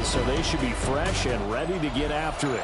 guys, so they should be fresh and ready to get after it.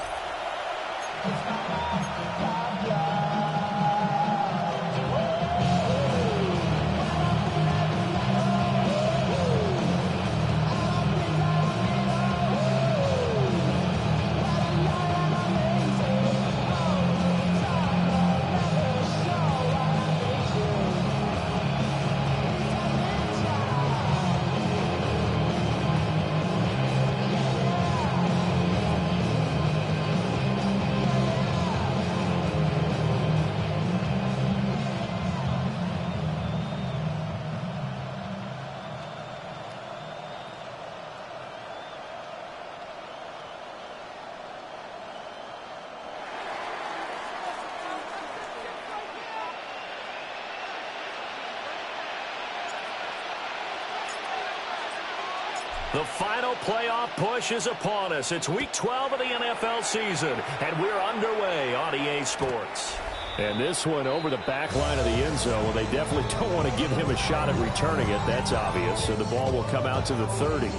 The final playoff push is upon us. It's Week 12 of the NFL season, and we're underway on EA Sports. And this one over the back line of the end zone. Well, they definitely don't want to give him a shot at returning it. That's obvious. So the ball will come out to the 30.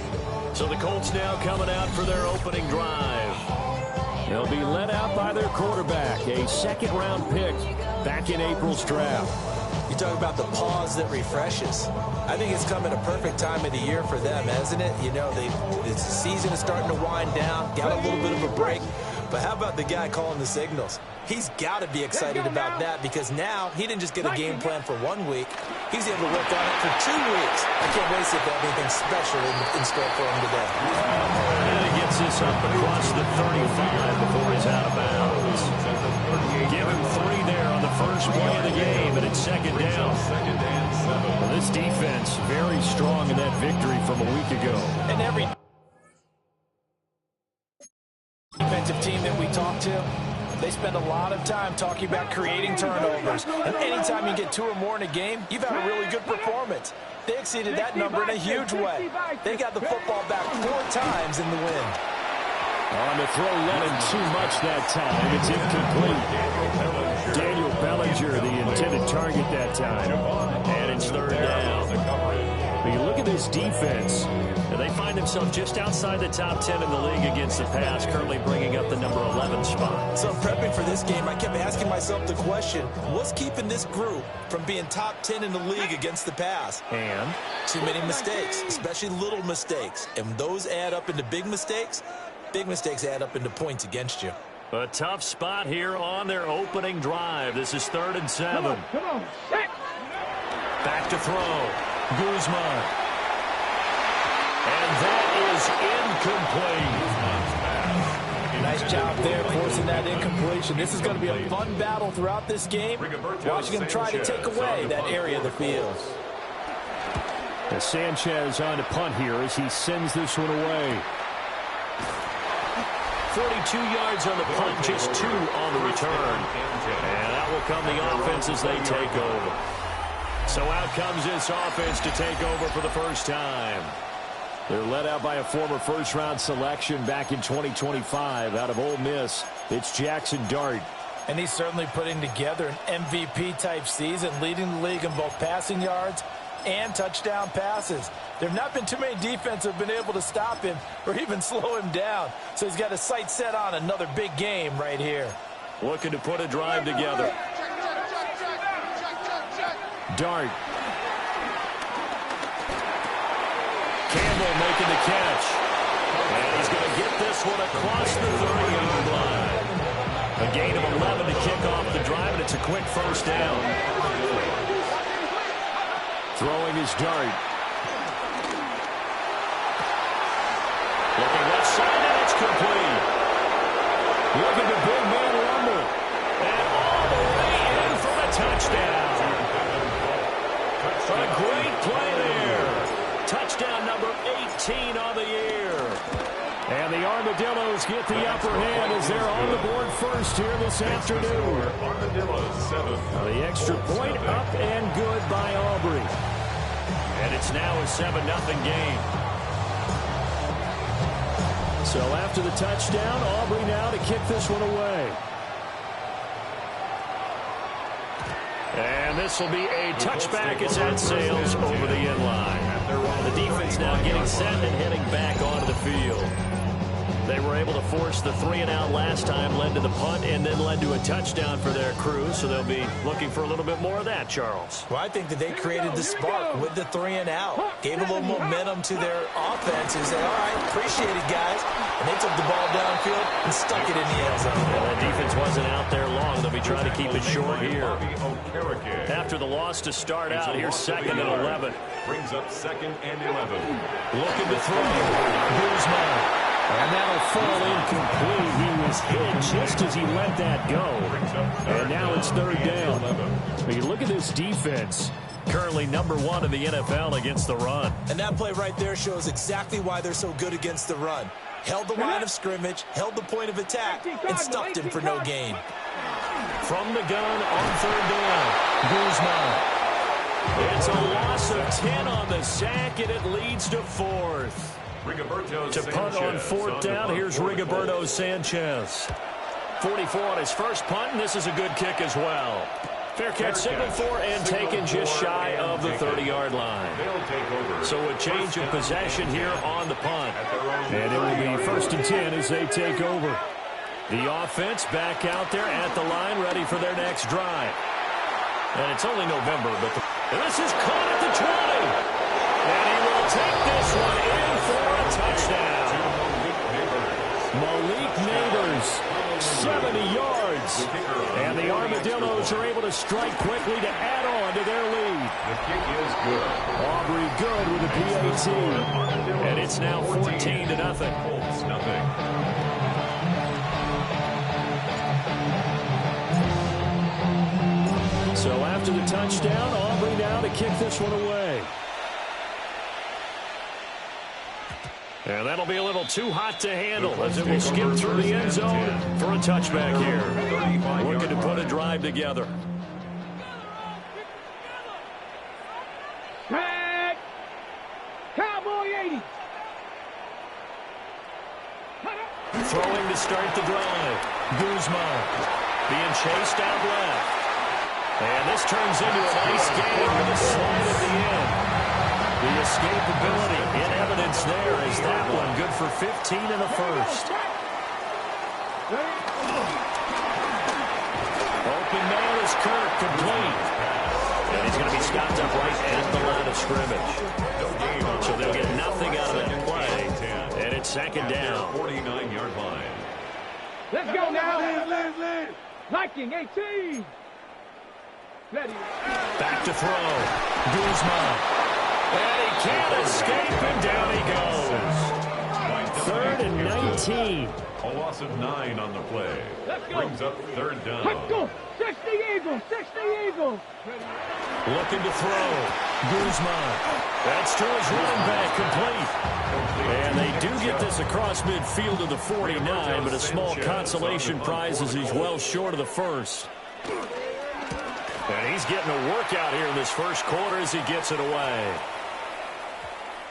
So the Colts now coming out for their opening drive. They'll be led out by their quarterback, a second-round pick back in April's draft. You talk about the pause that refreshes. I think it's come at a perfect time of the year for them, hasn't it? You know, the season is starting to wind down, got a little bit of a break. But how about the guy calling the signals? He's got to be excited about that because now he didn't just get a game plan for 1 week. He's able to work on it for 2 weeks. I can't wait to see if they have anything special in store for him today. And he gets this up across the 35 before he's out of bounds. Give him 3 there on the first play of the game, and it's second down. Well, this defense very strong in that victory from a week ago. And every defensive team that we talk to, they spend a lot of time talking about creating turnovers. And anytime you get 2 or more in a game, you've had a really good performance. They exceeded that number in a huge way. They got the football back 4 times in the win. On the throw, let him too much that time. It's incomplete. Daniel Bellinger, the intended target that time. And it's third down. But you look at this defense, and they find themselves just outside the top 10 in the league against the pass, currently bringing up the number 11 spot. So prepping for this game, I kept asking myself the question, what's keeping this group from being top 10 in the league against the pass? And? Too many mistakes, especially little mistakes. And when those add up into big mistakes add up into points against you. A tough spot here on their opening drive. This is 3rd and 7. Come on. Back to throw. Guzman. And that is incomplete. Nice job there forcing that incompletion. This is going to be a fun battle throughout this game. Washington trying to take away that area of the field. As Sanchez on to punt here as he sends this one away. 42 yards on the punt, just 2 on the return. And that will come the offense as they take over. So out comes this offense to take over for the first time. They're led out by a former first-round selection back in 2025 out of Ole Miss. It's Jackson Dart. And he's certainly putting together an MVP-type season, leading the league in both passing yards and touchdown passes. There have not been too many defenses that have been able to stop him or even slow him down. So he's got his sights set on another big game right here. Looking to put a drive together. Dart. Campbell making the catch. And he's going to get this one across the 30-yard line. A gain of 11 to kick off the drive, and it's a quick first down. Throwing his Dart. Looking left side, and it's complete. Look at the big man rumble. And all the way in for a touchdown. A great play there. Touchdown number 18 on the year. And the Armadillos get the upper hand as they're on the board first here this afternoon. The extra point up and good by Aubrey. And it's now a 7-0 game. So after the touchdown, Aubrey now to kick this one away. And this will be a touchback as that sails over the end line. The defense now getting set and heading back onto the field. They were able to force the 3-and-out last time, led to the punt, and then led to a touchdown for their crew. So they'll be looking for a little bit more of that, Charles. Well, I think that they created the spark with the 3-and-out. Gave a little momentum to their offense and said, all right, appreciate it, guys. And they took the ball downfield and stuck it in the end zone. Well, that defense wasn't out there long. They'll be trying to keep it short here. After the loss to start out, here's 2nd and 11. Brings up 2nd and 11. Looking to throw. Guzman. And that'll fall incomplete. He was hit just as he let that go. And now it's 3rd down. But you look at this defense. Currently #1 in the NFL against the run. And that play right there shows exactly why they're so good against the run. Held the line of scrimmage, held the point of attack, and stuffed him for no gain. From the gun on 3rd down. Guzman. It's a loss of 10 on the sack, and it leads to 4th. To punt on 4th down, here's Rigoberto Sanchez. 44 on his first punt, and this is a good kick as well. Fair catch signaled for and taken just shy of the 30-yard line. So a change of possession here on the punt. And it will be 1st and 10 as they take over. The offense back out there at the line, ready for their next drive. And it's only November, but this is caught at the 20. And he will take this one in for a touchdown. Malik Neighbors, 70 yards. And the Armadillos are able to strike quickly to add on to their lead. The kick is good. Aubrey good with a PAT. And it's now 14-0. Colts nothing. So after the touchdown, Aubrey now to kick this one away. And that'll be a little too hot to handle as it will skip through the end zone for a touchback here. Looking to put a drive together. Tag! Cowboy 80! Throwing to start the drive. Guzman being chased out left. And this turns into a nice game with a slide at the end. The escapability in evidence there is that one good for 15 in the first. Open man is Kirk, complete. And he's going to be stopped up right at the line of scrimmage. So they'll get nothing out of that play. And it's 2nd down. 49-yard line. Let's go now. Liking 18. Ready. Back to throw. Guzman. And he can't escape, and down he goes. 3rd and 19. A loss of 9 on the play. Brings up 3rd down. Let's go. 60 Eagles. 60 Eagles. Looking to throw. Guzman. That's to his running back, complete. And they do get this across midfield of the 49, but a small consolation prize as he's well short of the first. And he's getting a workout here in this first quarter as he gets it away.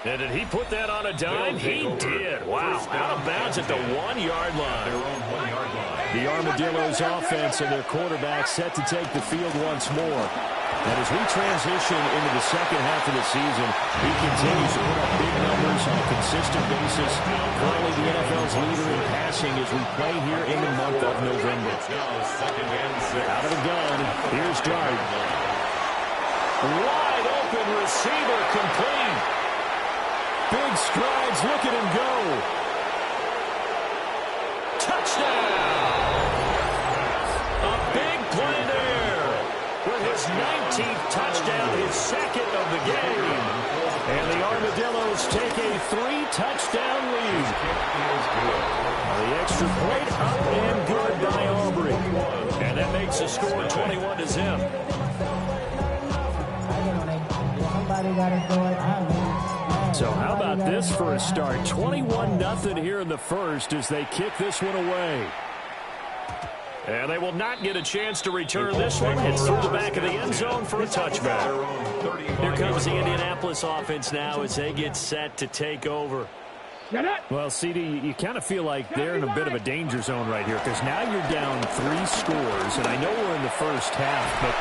And did he put that on a dime? He did. Wow. Out of bounds at the 1-yard line. The Armadillos offense and their quarterback set to take the field once more. And as we transition into the second half of the season, he continues to put up big numbers on a consistent basis. Currently the NFL's leader in passing as we play here in the month of November. Out of the gun, here's Dart. Wide open receiver, complete. Big strides, look at him go. Touchdown! A big play there with his 19th touchdown, his 2nd of the game. And the Armadillos take a 3-touchdown lead. The extra point up and good by Aubrey. And that makes the score 21-0. So how about this for a start? 21-0 here in the first as they kick this one away. And they will not get a chance to return this one. It's through the back of the end zone for a touchback. Here comes the Indianapolis offense now as they get set to take over. Well, CD, you kind of feel like they're in a bit of a danger zone right here because now you're down 3 scores, and I know we're in the first half, but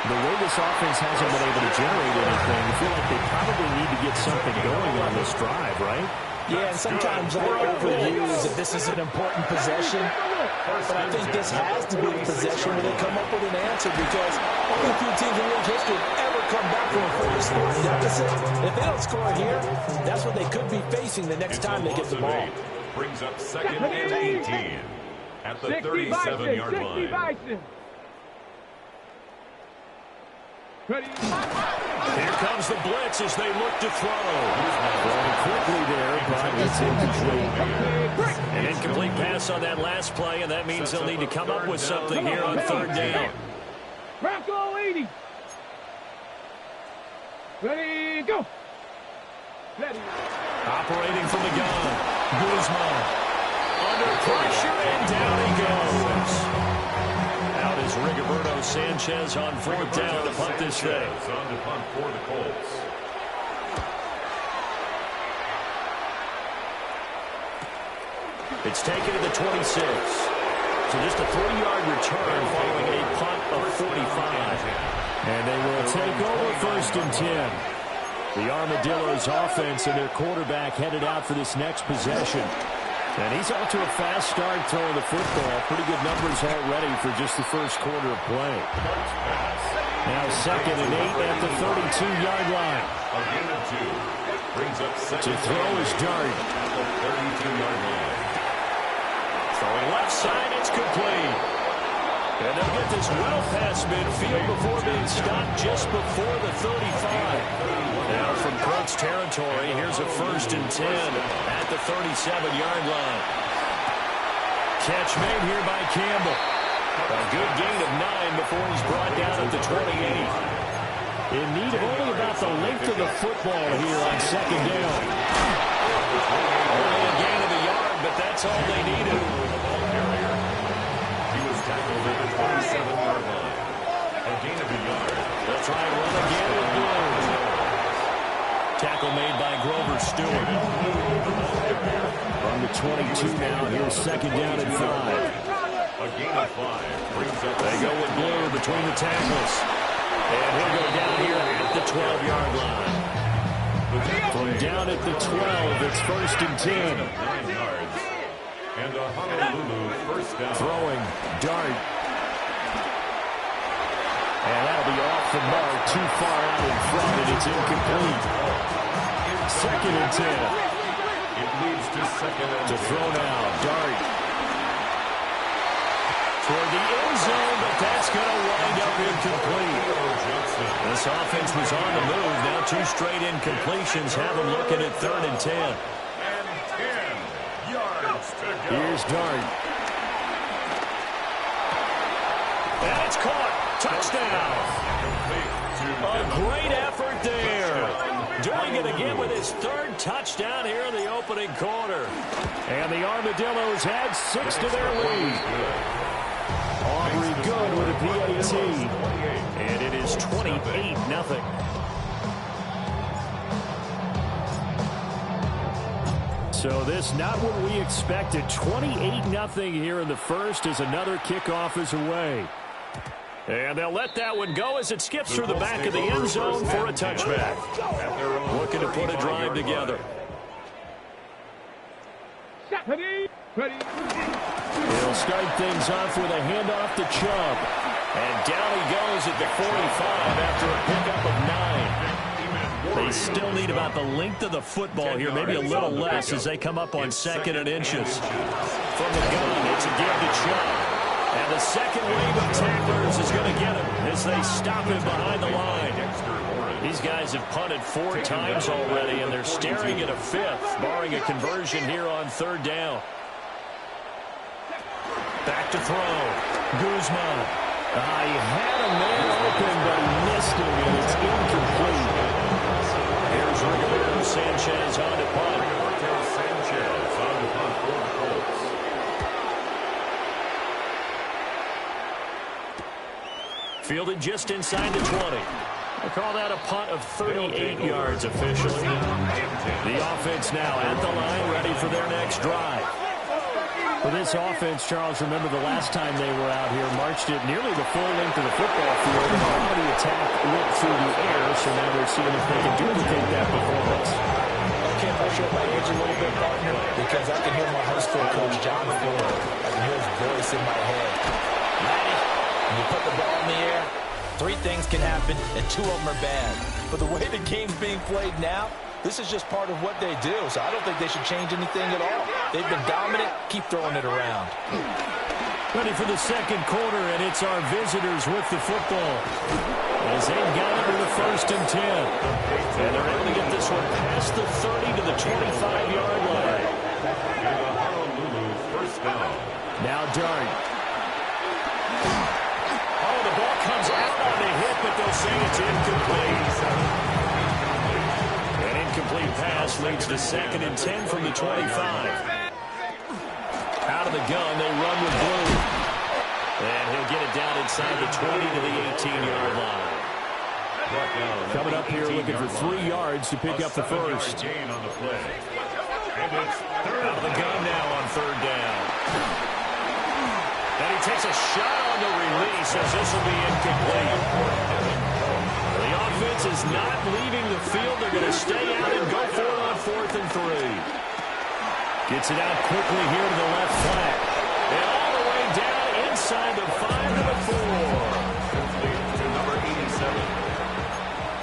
the way this offense hasn't been able to generate anything, you feel like they probably need to get something going on this drive, right? Yeah, and sometimes I overuse that this is an important possession. But I think this has to be the possession where they come up with an answer, because only a few teams in league history have ever come back from a 4-score deficit. If they don't score here, that's what they could be facing the next time they get the ball. Brings up second and 18 at the 37-yard line. Here comes the blitz as they look to throw. Throwing quickly there, but it's incomplete. An incomplete pass on that last play, and that means they'll need to come up with something here on third down. Bronco 80. Ready, go. Ready. Operating from the gun. Guzman. Under pressure, and down he goes. Out is Rigoberto Sanchez on fourth down to punt this thing. On to punt for the Colts. It's taken to the 26. So just a 3-yard return following a punt of 45. And they will take over first and 10. The Armadillos offense and their quarterback headed out for this next possession. And he's off to a fast start throwing the football. Pretty good numbers already for just the first quarter of play. Now second and 8 at the 32-yard line. A gain of 2. Brings up second. To throw is Dart. At the 32-yard line. Throwing left side, it's complete. And they'll get this well past midfield before being stopped just before the 35. Now from Colts territory, here's a first and 10 at the 37-yard line. Catch made here by Campbell. A good gain of 9 before he's brought down at the 28. In need of only about the length of the football here on second down. Only a gain of a yard, but that's all they needed. He was tackled at the 27-yard line. A gain of a yard. They'll try and run again with Blue. Tackle made by Grover Stewart. From the 22 now, here's second down and 5. A gain of 5 brings up. They go with Blue between the tackles. And he'll go down here at the 12-yard line. From down at the 12, it's first and 10. 9 yards. And a Honolulu first down. Throwing, Dart. And that'll be off the mark, too far out in front, and it's incomplete. Second and 10. It leads to second and To throw now, Dart. Toward the end zone, but that's going to wind up incomplete. This offense was on the move. Now 2 straight incompletions have them looking at third and 10. And 10 yards to go. Here's Dart. And it's caught. Touchdown. A great effort there. Doing it again with his 3rd touchdown here in the opening quarter. And the Armadillos add 6 to their lead. Aubrey Good with a PAT. And it is 28-0. So this not what we expected. 28-0 here in the first as another kickoff is away. And they'll let that one go as it skips through the back of the end zone for a touchback. Looking to put a drive together. Ready. He'll start things off with a handoff to Chubb. And down he goes at the 45 after a pickup of 9. They still need about the length of the football here, maybe a little less as they come up on second and inches. From the gun, it's a give to Chubb. And the second wave of tacklers is going to get him as they stop him behind the line. These guys have punted 4 times already, and they're staring at a 5th, barring a conversion here on third down. Back to throw. Guzman. He had a man open, but he missed him, and it's incomplete. Here's Rigoberto Sanchez on to punt. Sanchez on to punt for the Colts. Fielded just inside the 20. We'll call that a punt of 38 yards officially. The offense now at the line, ready for their next drive. For this offense, Charles, remember the last time they were out here, marched it nearly the full length of the football field, and all the attack went through the air, so now they're seeing if they can duplicate that performance. okay if I show my age a little bit, partner? Because I can hear my high school coach, John Ford. I can hear his voice in my head. Matty, when you put the ball in the air, 3 things can happen, and 2 of them are bad. But the way the game's being played now, this is just part of what they do, so I don't think they should change anything at all. They've been dominant. Keep throwing it around. Ready for the second quarter, and it's our visitors with the football. As they've got it with a 1st and 10. And they're able to get this one past the 30 to the 25-yard line. First down. Now Dart. Oh, the ball comes out on the hit, but they'll say it's incomplete. An incomplete pass leads to 2nd and 10 from the 25. Out of the gun, they run with Blue. And he'll get it down inside the 20 to the 18-yard line. Coming up here looking for 3 yards to pick up the first. Gain on the play. And it's Out of the gun now on 3rd down. And he takes a shot on the release as this will be incomplete. The offense is not leaving the field. They're going to stay out and go for it on 4th and 3. Gets it out quickly here to the left flat. And all the way down inside the 5 to the 4. to number 87.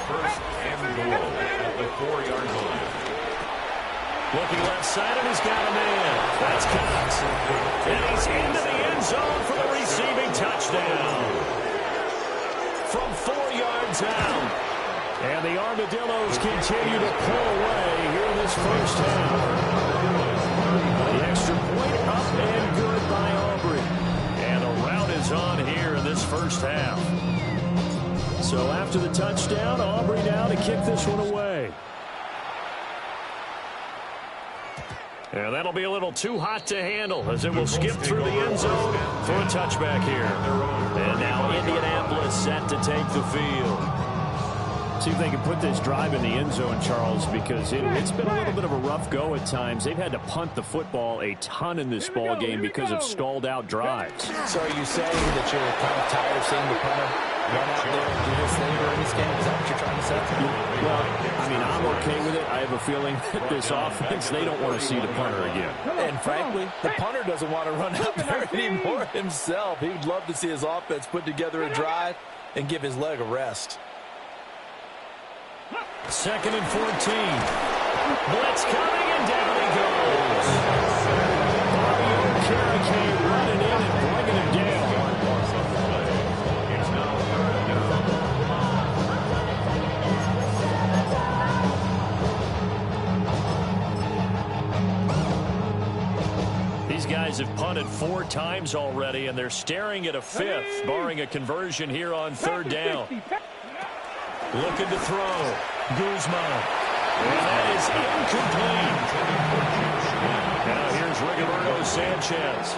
First and goal at the 4-yard line. Looking left side, and he's got a man. That's Cox. And he's into the end zone for the receiving touchdown. From 4 yards out. And the Armadillos continue to pull away here in this first half. The extra point up and good by Aubrey. And the rout is on here in this first half. So after the touchdown, Aubrey now to kick this one away. And that'll be a little too hot to handle as it will skip through the end zone for a touchback here. And now Indianapolis set to take the field. See if they can put this drive in the end zone, Charles, because it's been a little bit of a rough go at times. They've had to punt the football a ton in this ball game because of stalled out drives. So are you saying that you're kind of tired of seeing the punter run out there and do his thing during this game? Is that what you're trying to say? Well, I mean, I'm okay with it. I have a feeling that this offense, they don't want to see the punter again. And frankly, the punter doesn't want to run out there anymore himself. He would love to see his offense put together a drive and give his leg a rest. 2nd and 14. Blitz coming, and down he goes. Carrick running in and bringing him down. These guys have punted 4 times already, and they're staring at a 5th, barring a conversion here on 3rd down. Looking to throw. Guzman. And that is incomplete. Now here's Rigoberto Sanchez.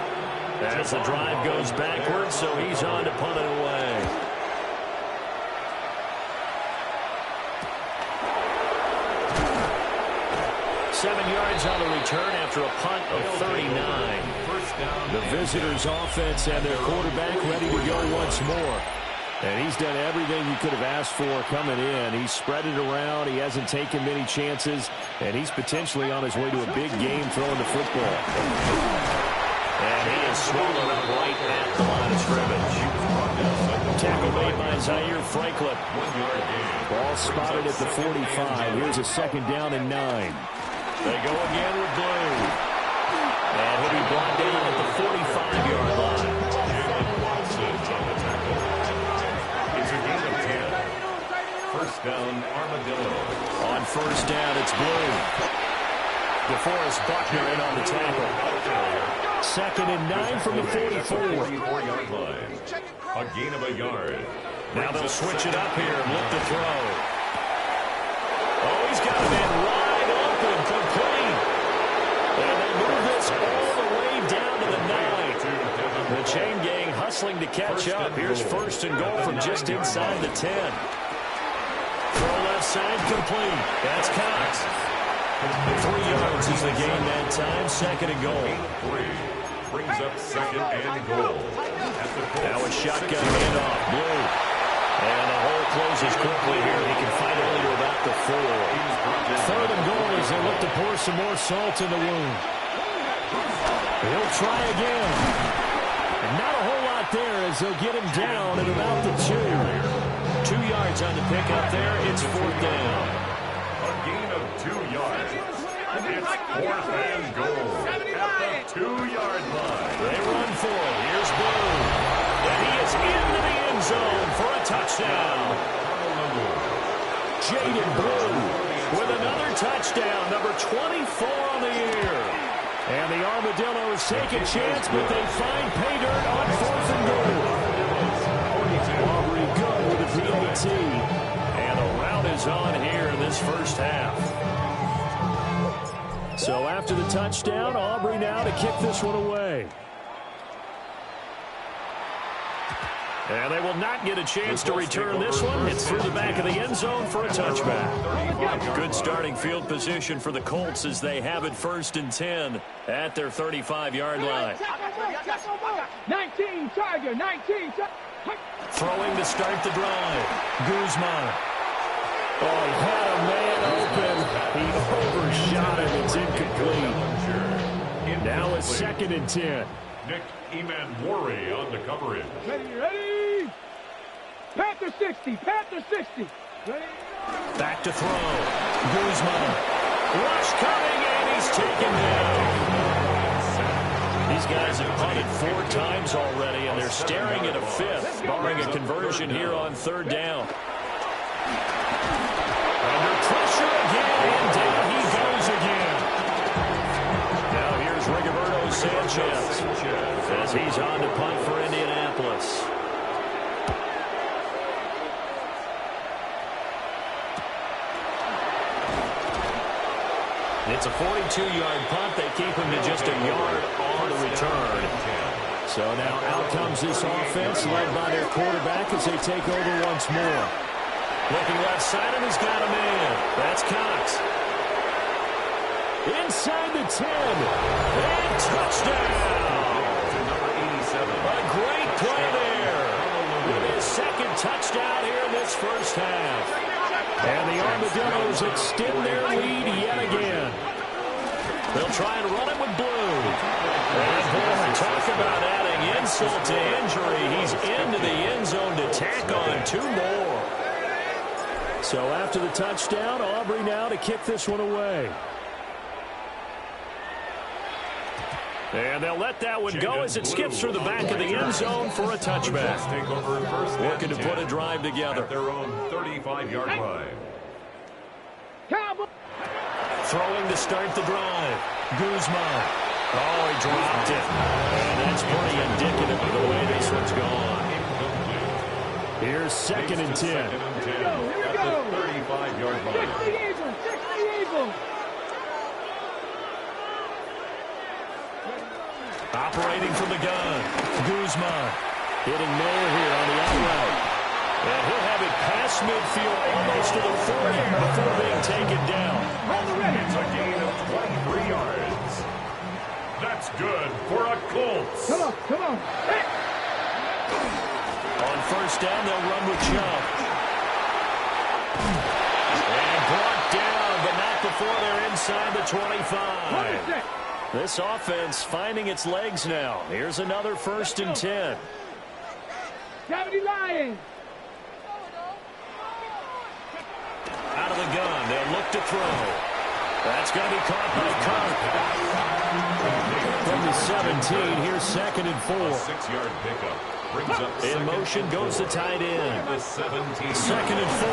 As the drive goes backwards, so he's on to punt it away. Seven yards on the return after a punt of 39. The visitors' offense and their quarterback ready to go once more. And he's done everything he could have asked for coming in. He's spread it around. He hasn't taken many chances. And he's potentially on his way to a big game throwing the football. And he is swallowed up right at the line of scrimmage. Tackle made by Zaire Franklin. Ball spotted at the 45. Here's a 2nd down and 9. They go again with Blue. And he'll be brought down at the 45-yard line. First down, Armadillo. On 1st down, it's Blue. DeForest Buckner in on the tackle. 2nd and 9 from the 44-yard line. A gain of a yard. Now they'll switch it up here and look to throw. Oh, he's got a man wide open, complete. And they move this all the way down to the 9. The chain gang hustling to catch up. Here's 1st and goal from just inside the 10. Throw left side, complete. That's Cox. 3 yards is the gain that time. 2nd and goal. Brings up 2nd and goal. Now a shotgun handoff. Blue. And the hole closes quickly here. He can fight only to about the 4. 3rd and goal as they look to pour some more salt in the wound. He'll try again. And not a whole lot there as they'll get him down at about the 2. 2 yards on the pickup there. It's 4th down. A gain of 2 yards. It's 4th and goal at the 2-yard line. They run for it. Here's Blue. And he is into the end zone for a touchdown. Jaden Blue with another touchdown, number 24 on the year. And the Armadillos take a chance, but they find pay dirt on 4th and goal. Aubrey good with a PAT. And the rout is on here in this first half. So after the touchdown, Aubrey now to kick this one away. And they will not get a chance to return this one. It's through the back of the end zone for a touchback. Good starting field position for the Colts as they have it 1st and 10 at their 35-yard line. 19 Tiger, 19 Throwing to start the drive. Guzman. Oh, he had a man open. He overshot him. It's incomplete. Now it's 2nd and 10. Nick Emanwari on the coverage. Ready? Panther 60, Panther 60. Ready? Back to throw. Guzman. Rush coming, and he's taken down. These guys have punted 4 times already, and they're staring at a 5th, barring a conversion here on 3rd down. Under pressure again, and down he goes again. Now here's Rigoberto Sanchez as he's on to punt for Indianapolis. It's a 42-yard punt. They keep him to just a yard on the return. So now out comes this offense led by their quarterback as they take over once more. Looking left side, and he's got a man. That's Cox. Inside the 10. And touchdown. A great play there. With his 2nd touchdown here in this first half. And the Armadillos extend their lead yet again. They'll try and run it with Blue. And boy, talk about adding insult to injury. He's into the end zone to tack on 2 more. So after the touchdown, Aubrey now to kick this one away. And they'll let that one go as it skips through the back of the end zone for a touchback. Looking to put a drive together. At their own 35-yard line. Throwing to start the drive. Guzman. Oh, he dropped it. And that's pretty indicative of the way this one's gone. Here's 2nd and 10. At the 35-yard line. 60 Eagles. Operating from the gun. Guzman. Hitting Mayer here on the outright. And he'll have it past midfield almost to the 40 before being taken down. It's a gain of 23 yards. That's good for a Colts. Come on. Hey. On 1st down, they'll run with Chubb. And brought down, but not before they're inside the 25. This offense finding its legs now. Here's another 1st and 10. 70 Lions. Out of the gun, they'll look to throw. That's going to be caught by Kirk. From the 17, here's 2nd and 4. A 6-yard pickup. Brings up In motion goes the tight end. the 17. 2nd and 4.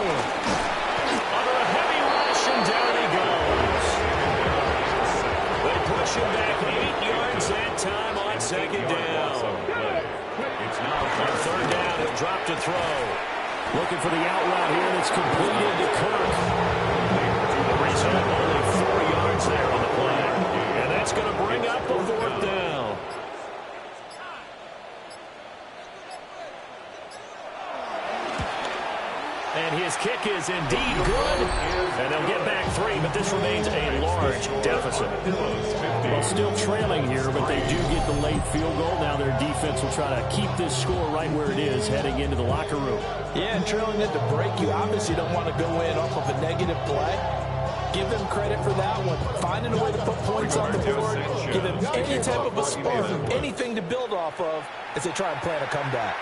Under a heavy rush, and down he goes. They push him back 8 yards that time on 2nd down. It's now On 3rd down, he'll drop to throw. Looking for the out route here, and it's completed to Kirk. The result, only 4 yards there on the play. And that's going to bring up a 4th down. And his kick is indeed good. And they'll get back 3, but this remains a large deficit. Well, still trailing here, but they do get the late field goal. Now their defense will try to keep this score right where it is heading into the locker room. Yeah, and trailing it to break, you obviously don't want to go in off of a negative play. Give them credit for that one. Finding a way to put points on the board. Give them any type of a spark, anything to build off of as they try and plan a comeback.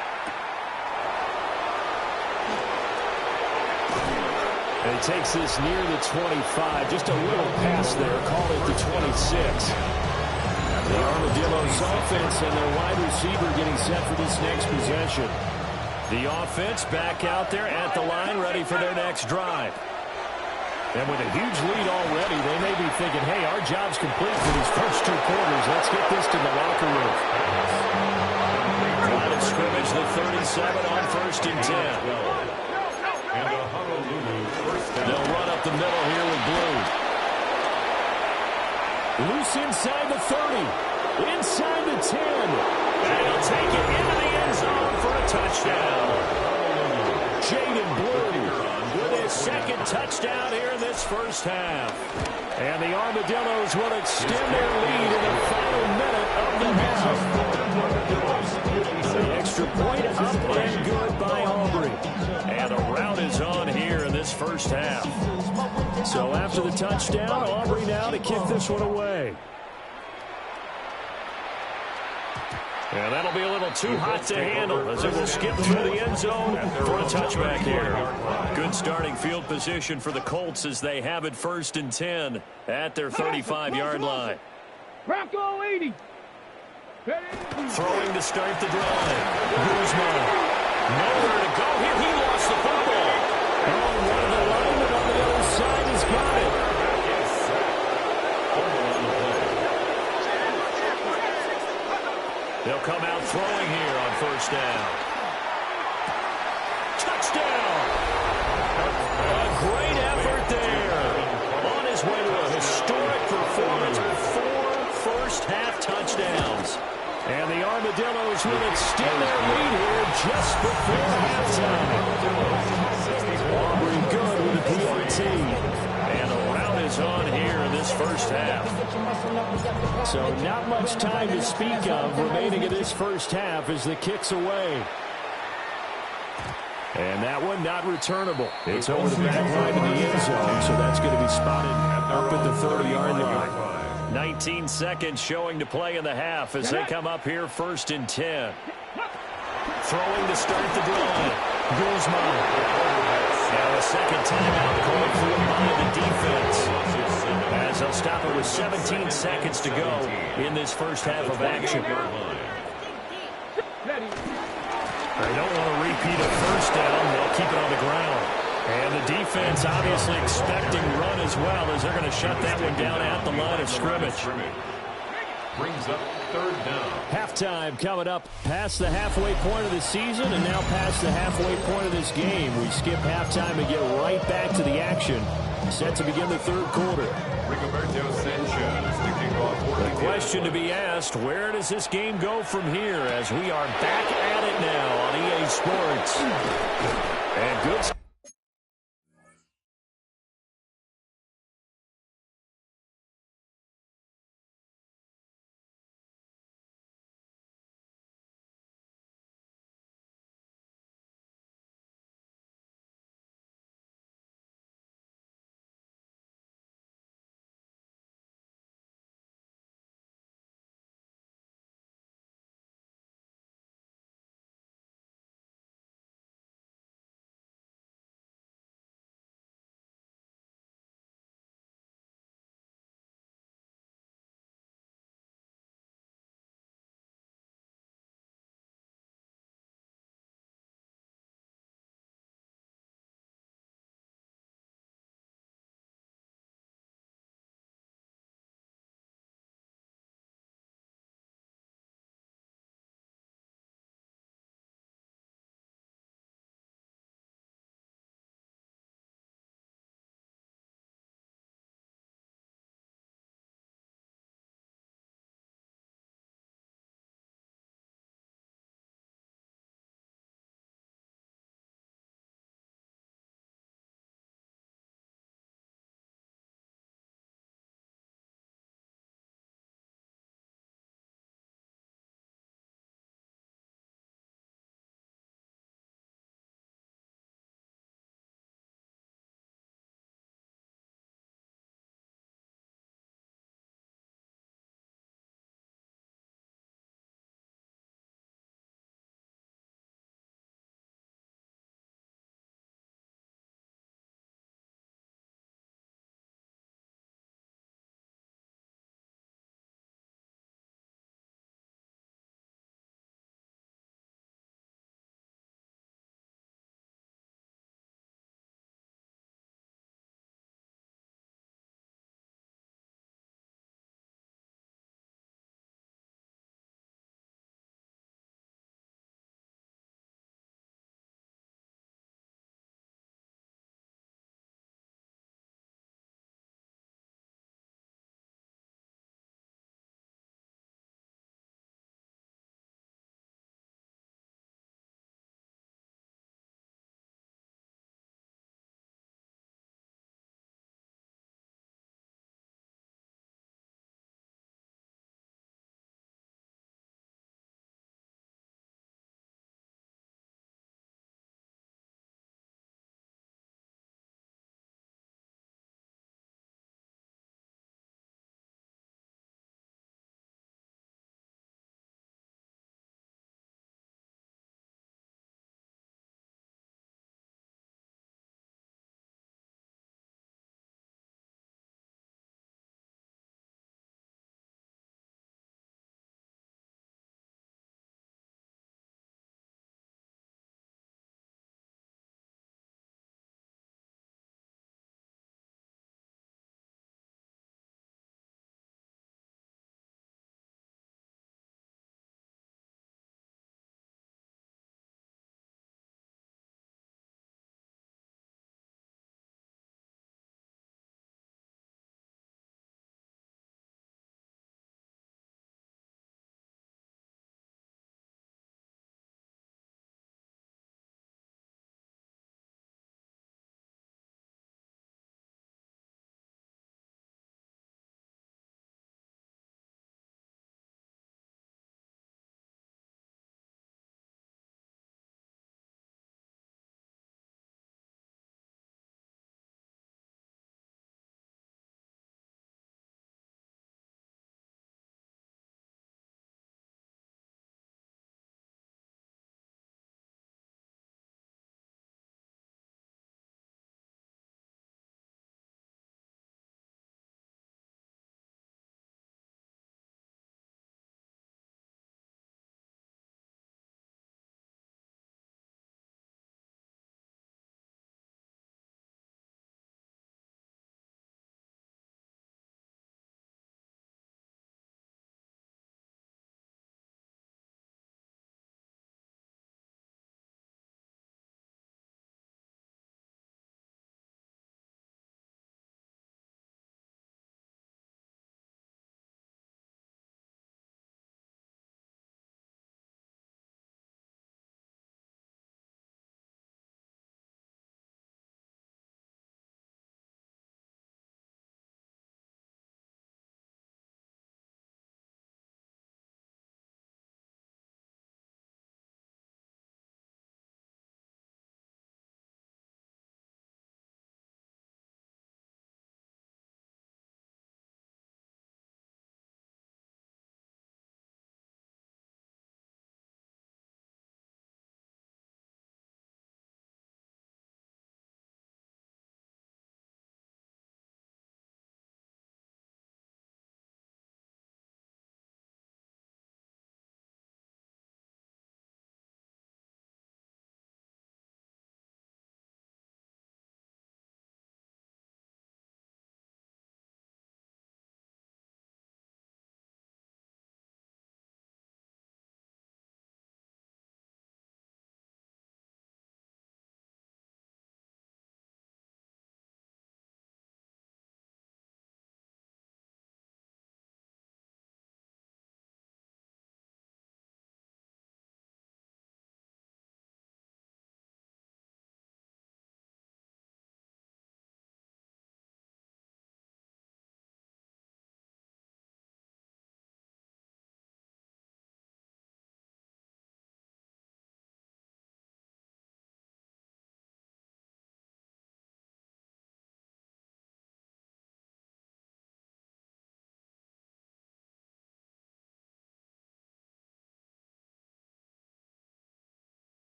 And he takes this near the 25. Just a little pass there. Call it the 26. The Armadillos offense and their wide receiver getting set for this next possession. The offense back out there at the line, ready for their next drive. And with a huge lead already, they may be thinking, hey, our job's complete for these first 2 quarters. Let's get this to the locker room. Line of scrimmage, the 37 on 1st and 10. They'll run up the middle here with Blue. Loose inside the 30. Inside the 10. And he'll take it into the end zone for a touchdown. Jaden Blue with his 2nd touchdown here in this first half. And the Armadillos will extend their lead in the final minute of the half. The extra point up and good by Aubrey. And the route is on here in this first half. So after the touchdown, Aubrey now to kick this one away. And that'll be a little too hot to handle as it will skip through the end zone for a touchback here. Good starting field position for the Colts as they have it 1st and 10 at their 35-yard line. Bronco 80. Throwing to start the drive. Guzman. Nowhere to go here. He lost the football. Oh, one of the linemen on the other side has got it. They'll come out throwing here on 1st down. Touchdown! A great effort there. On his way to a historic performance with 4 first-half touchdowns. And the Armadillos will extend their lead here just before halftime. Aubrey good with a PAT. And the route is on here in this first half. So not much time to speak of remaining in this first half as the kick's away. And that one not returnable. It's over the back line in the end zone, so that's going to be spotted up at the 30-yard line. 19 seconds showing to play in the half as they come up here 1st and 10. Throwing to start the drive. Guzman. Now a second timeout called for by the defense. As they'll stop it with 17 seconds to go in this first half of action. They don't want to repeat a first down. They'll keep it on the ground. And the defense obviously expecting run as well as they're going to shut that one down at the line of scrimmage. Brings up 3rd down. Halftime coming up past the halfway point of the season and now past the halfway point of this game. We skip halftime and get right back to the action. Set to begin the 3rd quarter. Rigoberto Sanchez, the kickoff. The question to be asked, where does this game go from here as we are back at it now on EA Sports? And good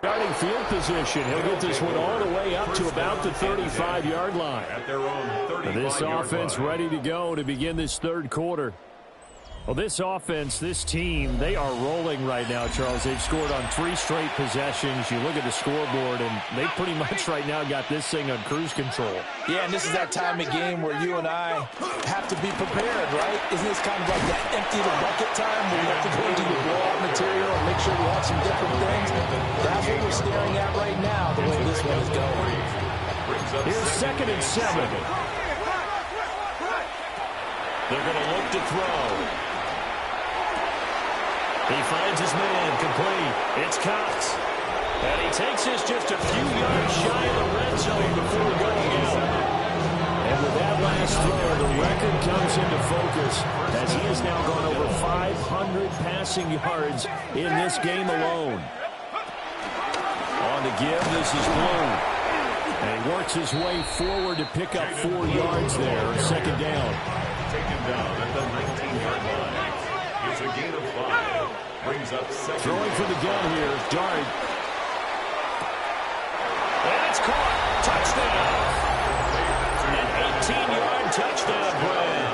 Starting field position. He'll get this one all the way up to about the 35-yard line. At their own 35-yard line. This offense ready to go to begin this third quarter. Well, this offense, this team, they are rolling right now, Charles. They've scored on 3 straight possessions. You look at the scoreboard, and they pretty much right now got this thing on cruise control. Yeah, and this is that time of game where you and I have to be prepared, right? Isn't this kind of like that empty the bucket time where you have to go into your blowout material and make sure you have some different things? That's what we're staring at right now, the way this one is going. Here's 2nd and 7. They're going to look to throw. He finds his man, complete. It's Cox. And he takes this just a few yards shy of the red zone before going out. And with that last throw, the record comes into focus as he has now gone over 500 passing yards in this game alone. On the give, this is Blue. And he works his way forward to pick up 4 yards there, 2nd down. Taken down at the 19-yard line. It's a gain of 5. Brings up 2nd. Throwing for the gun here, Dart. And it's caught. Touchdown. An 18-yard touchdown grab.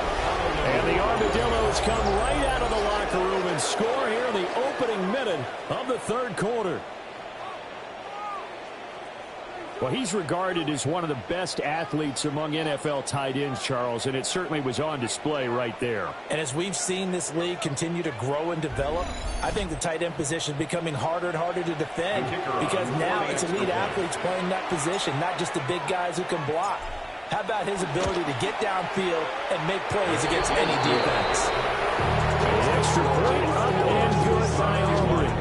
And the Armadillos come right out of the locker room and score here in the opening minute of the third quarter. Well, he's regarded as one of the best athletes among NFL tight ends, Charles, and it certainly was on display right there. And as we've seen this league continue to grow and develop, I think the tight end position is becoming harder and harder to defend because now it's elite athletes playing that position, not just the big guys who can block. How about his ability to get downfield and make plays against any defense? The extra point up and good by Aubrey.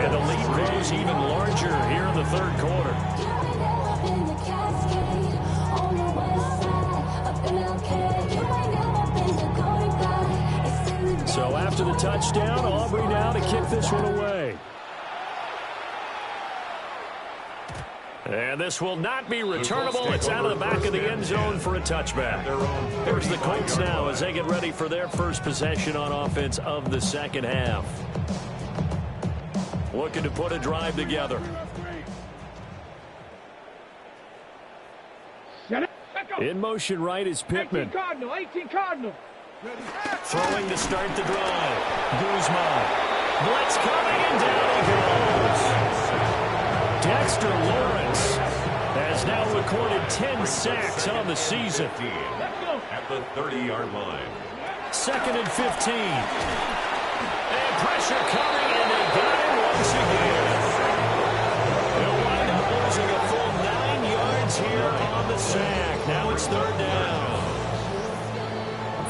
And the lead grows even larger here in the third quarter. So after the touchdown, Aubrey now to kick this one away. And this will not be returnable. It's out of the back of the end zone for a touchback. Here's the Colts now as they get ready for their first possession on offense of the second half. Looking to put a drive together. In motion right is Pittman. 18 Cardinal, 18 Cardinal. Throwing to start the drive. Guzman. Blitz coming and down he goes. Dexter Lawrence has now recorded 10 sacks on the season. At the 30-yard line. 2nd and 15. And pressure coming, and they got him once again. They'll wind up losing a full 9 yards here on the sack. Now it's 3rd down.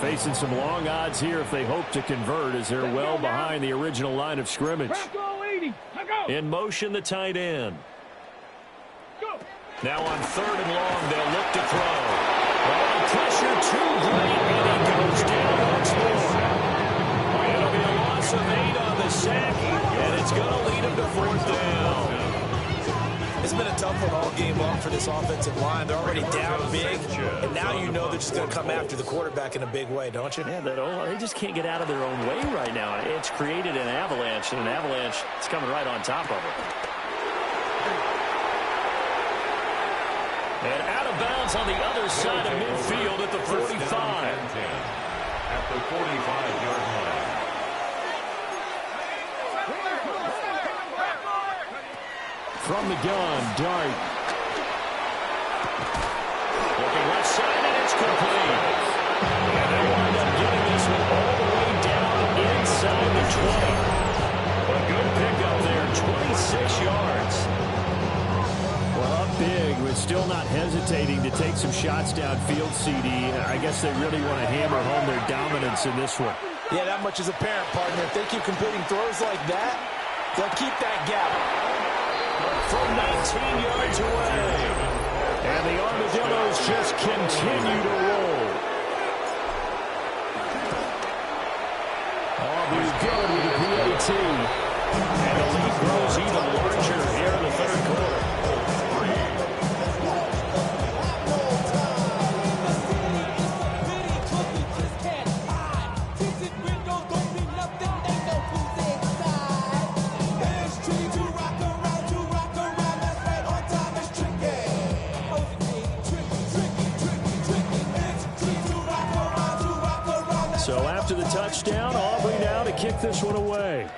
Facing some long odds here if they hope to convert as they're well behind the original line of scrimmage. In motion, the tight end. Now on 3rd and long, they'll look to throw. Oh, pressure too great, and he goes down once more. It'll be a loss of 8 on the sack, and it's going to lead him to 4th down. It's been a tough one all game long for this offensive line. They're already down big, and now you know they're just going to come after the quarterback in a big way, don't you? Yeah, they just can't get out of their own way right now. It's created an avalanche, and an avalanche is coming right on top of it. And out of bounds on the other side of midfield at the 45. At the 45-yard line. From the gun, Dart. Looking left side, and it's complete. And they wind up getting this one all the way down inside the 20. A good pickup there, 26 yards. Well, up big, but still not hesitating to take some shots downfield, CD. I guess they really want to hammer home their dominance in this one. Yeah, that much is apparent, partner. If they keep completing throws like that, they'll keep that gap. From 19 yards away. And the Armadillos just continue to roll. Aubrey good with the PAT. And the lead grows even larger here in the third quarter. after the touchdown. Aubrey now to kick this one away.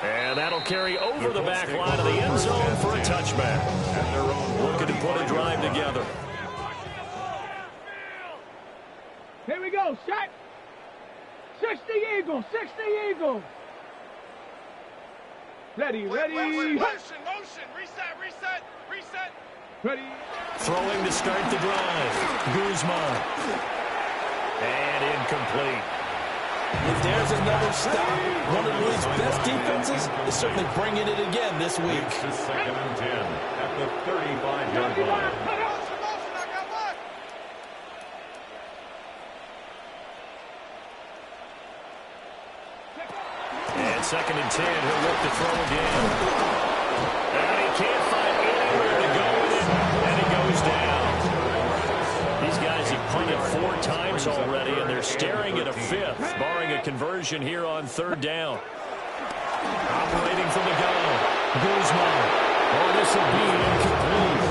And that'll carry over the back line of the end zone for a touchback. Looking to put a drive together. Here we go, set. 60 Eagles, 60 Eagles. Ready. Motion, reset. Ready. Throwing to start the drive. Guzman. And incomplete. If there's another stop, one of the league's best defenses is certainly bringing it again this week. It's the 2nd and 10 at the 35-yard line. Motion, I got one. And 2nd and 10, he'll look to throw again. And he can't find anywhere to go with it, and he goes down. These guys have punted 4 times already, and they're staring at a 5th, barring a conversion here on 3rd down. Operating from the gun, Guzman. Oh, this will be incomplete.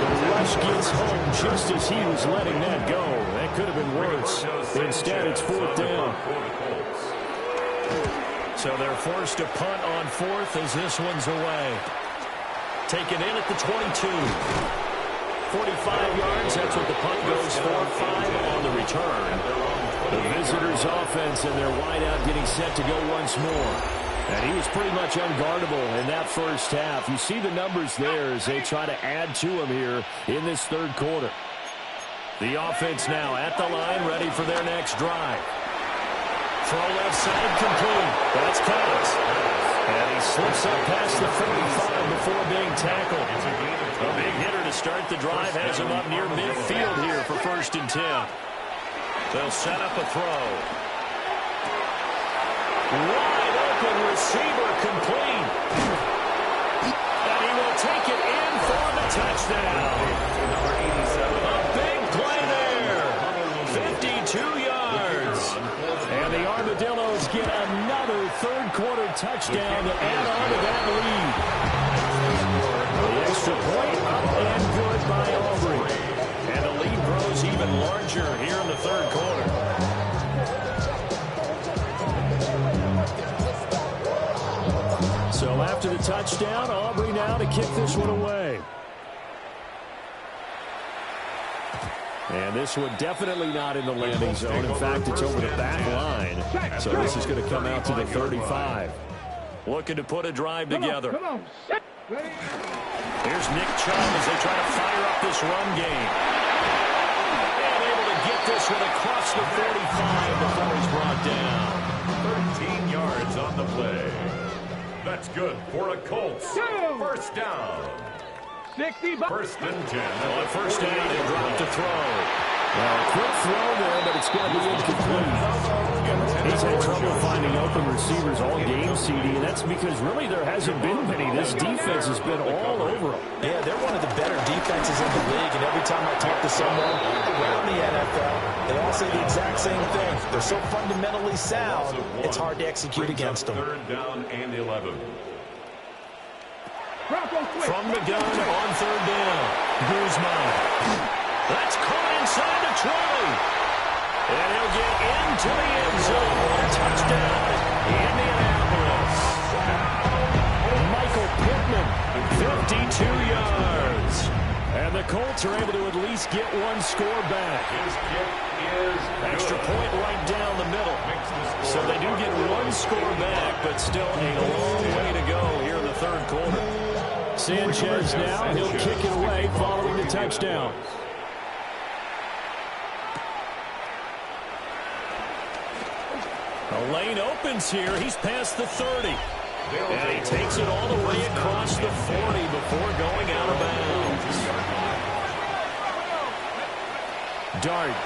The rush gets home just as he was letting that go. That could have been worse. Instead, it's 4th down. So they're forced to punt on 4th as this one's away. Taken in at the 22. 45 yards, that's what the punt goes for. 5 on the return. The visitors' offense and their wideout getting set to go once more. And he was pretty much unguardable in that first half. You see the numbers there as they try to add to him here in this 3rd quarter. The offense now at the line, ready for their next drive. Throw left side, complete. That's Cox. And he slips up past the 45 before being tackled. A big hitter to start the drive has him up near midfield here for 1st and 10. They'll set up a throw. Wide open receiver, complete. And he will take it in for the touchdown. A big play there. 52 yards. And the Armadillos get another 3rd quarter touchdown to add on to that lead. The extra point up and good by Aubrey. And the lead grows even larger here in the 3rd quarter. So after the touchdown, Aubrey now to kick this one away. And this one definitely not in the landing zone. In fact, it's over the back line. So this is going to come out to the 35. Looking to put a drive together. Come on. Here's Nick Chubb as they try to fire up this run game. And able to get this one across the 45 before he's brought down. 13 yards on the play. That's good for a Colts. 1st down. 60. 1st and 10. On 1st down, he'll drop to throw. Well, quick throw there, but it's going to be incomplete. He's had trouble finding open receivers all game, CD, and that's because really there hasn't been many. This defense has been all over them. Yeah, they're one of the better defenses in the league, and every time I talk to someone around the NFL, they all say the exact same thing. They're so fundamentally sound, it's hard to execute against them. 3rd down and 11. From the gun on 3rd down. Guzman. That's caught inside the 20. And he'll get into the end zone. Touchdown, Indianapolis. Michael Pittman, 52 yards. And the Colts are able to at least get one score back. His kick is Extra point right down the middle. So they do get one score back, but still a long way to go here in the 3rd quarter. Sanchez now, he'll kick it away following the touchdown. A lane opens here. He's past the 30. And he takes it all the way across the 40 before going out of bounds. Dart.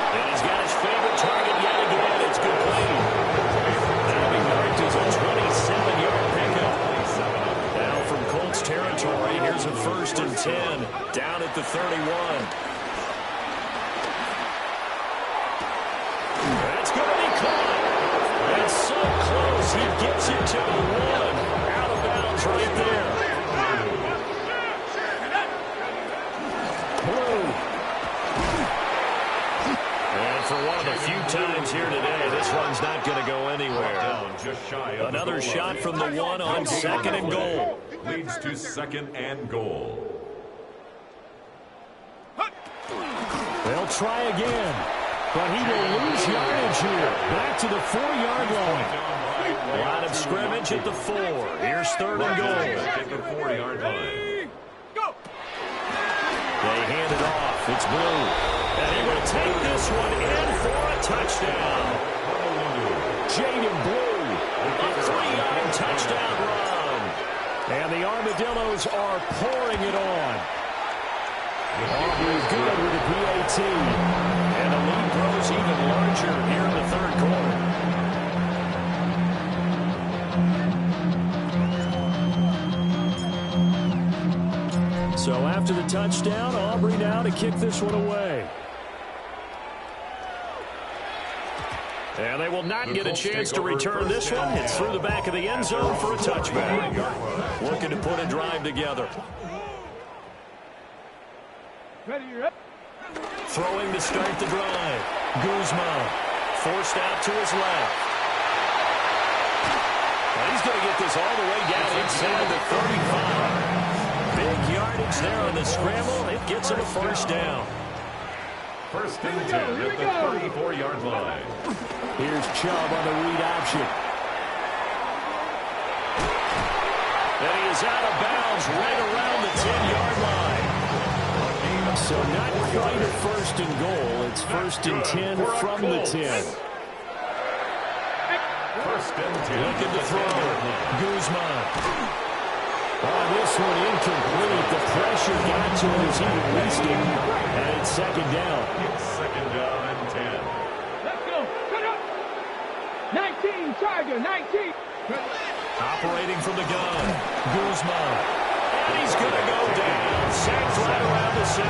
And he's got his favorite target yet again. It's good play. That'll be marked as a 27-yard pickup. Now from Colts territory, here's a 1st and 10 down at the 31. That's going to be caught. That's so close. He gets it to the 1. Out of bounds right there. for one of the few times here today, this one's not going to go anywhere. Down just shy of Another shot from the one on second and goal. Leads to second and goal. They'll try again, but he will lose yardage here. Back to the 4-yard line. Line of scrimmage at the 4. Here's third and goal. At the 4-yard line. They hand it off. It's Blue. And he will take this one in for a touchdown. Jaden Blue, a 3-yard touchdown run. And the Armadillos are pouring it on. Aubrey good with a PAT. And the lead grows even larger here in the third quarter. So after the touchdown, Aubrey now to kick this one away. And they will not get a chance to return this one. It's through the back of the end zone for a touchback. Looking to put a drive together. Throwing to start the drive. Guzman forced out to his left. And he's going to get this all the way down inside the 35. Big yardage there on the scramble. It gets him a first down. First and 10 at the 34-yard line. Here's Chubb on the read option. And he is out of bounds right around the 10-yard line. So not quite a first and goal. It's first and 10 from the 10. First and 10. Looking to throw. Guzman. Oh, this one incomplete. The pressure got to him as he released it. And it's second down. It's second down and 10. Let's go. Cut up. 19, Tiger, 19. Operating from the gun. Guzman. And he's going to go down. Sacked right around the 17.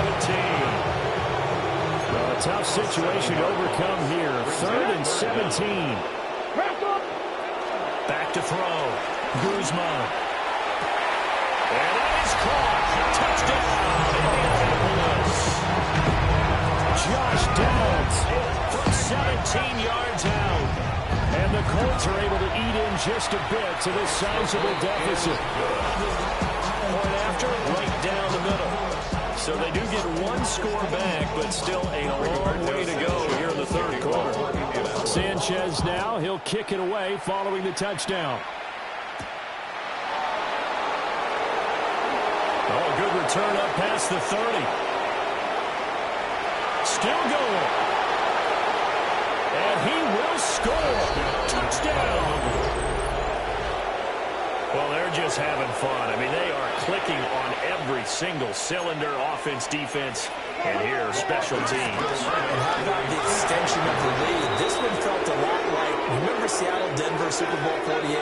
Well, a tough situation to overcome here. Third and 17. Back to throw. Guzman. And that is caught. Touchdown, Indianapolis. Josh Downs from 17 yards out. And the Colts are able to eat in just a bit to this sizable deficit. Point after, right down the middle. So they do get one score back, but still a long way to go here in the third quarter. Sanchez now, he'll kick it away following the touchdown. Oh, good return up past the 30. Still going. And he will score. Touchdown. Well, they're just having fun. I mean, they are clicking on every single cylinder, offense, defense, and here, special teams. And how about the extension of the lead? This one felt a lot like, remember Seattle, Denver, Super Bowl 48?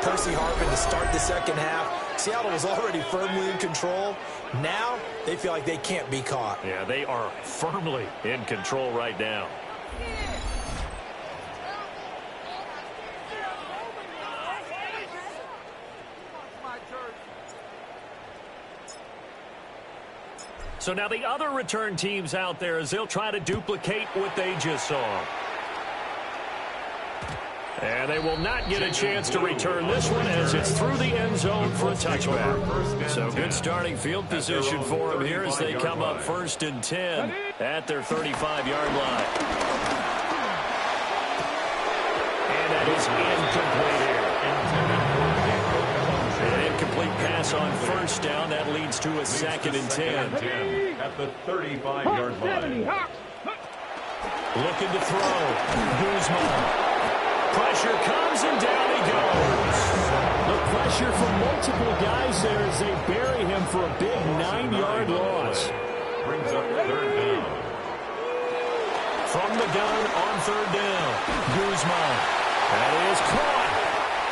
Percy Harvin to start the second half. Seattle was already firmly in control. Now, they feel like they can't be caught. Yeah, they are firmly in control right now. So now the other return teams out there as they'll try to duplicate what they just saw. And they will not get a chance to return this one as it's through the end zone for a touchback. So good starting field position for them here as they come up first and 10 at their 35-yard line. And that is incomplete here. An incomplete pass on first down. That leads to a second and 10. At the 35-yard line. Looking to throw. Guzman. Pressure comes and down he goes. The pressure from multiple guys there as they bury him for a big 9-yard loss. Brings up third down. From the gun on third down. Guzman. That is caught.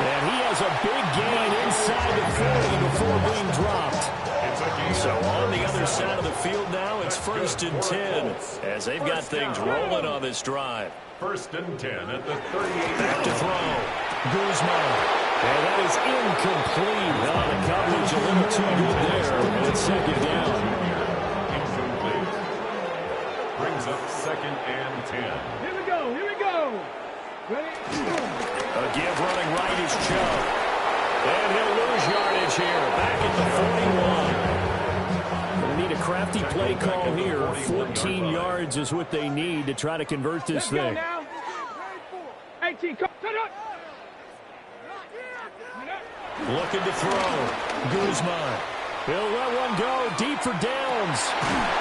And he has a big gain inside the 40 before being dropped. So on the other side of the field now, it's first and 10 as they've got things rolling on this drive. First and 10 at the 38. Back to throw. Guzman. And that is incomplete. Oh, the coverage a little too good there. And it's second down. Incomplete. Brings up second and 10. Here we go. Here we go. Ready? A give running right is Chubb. And he'll lose yardage here. Back at the 41. They need a crafty play call here. 14 yards is what they need to try to convert this thing. Now. 18. Come on. Looking to throw. Guzman. He'll let one go deep for downs.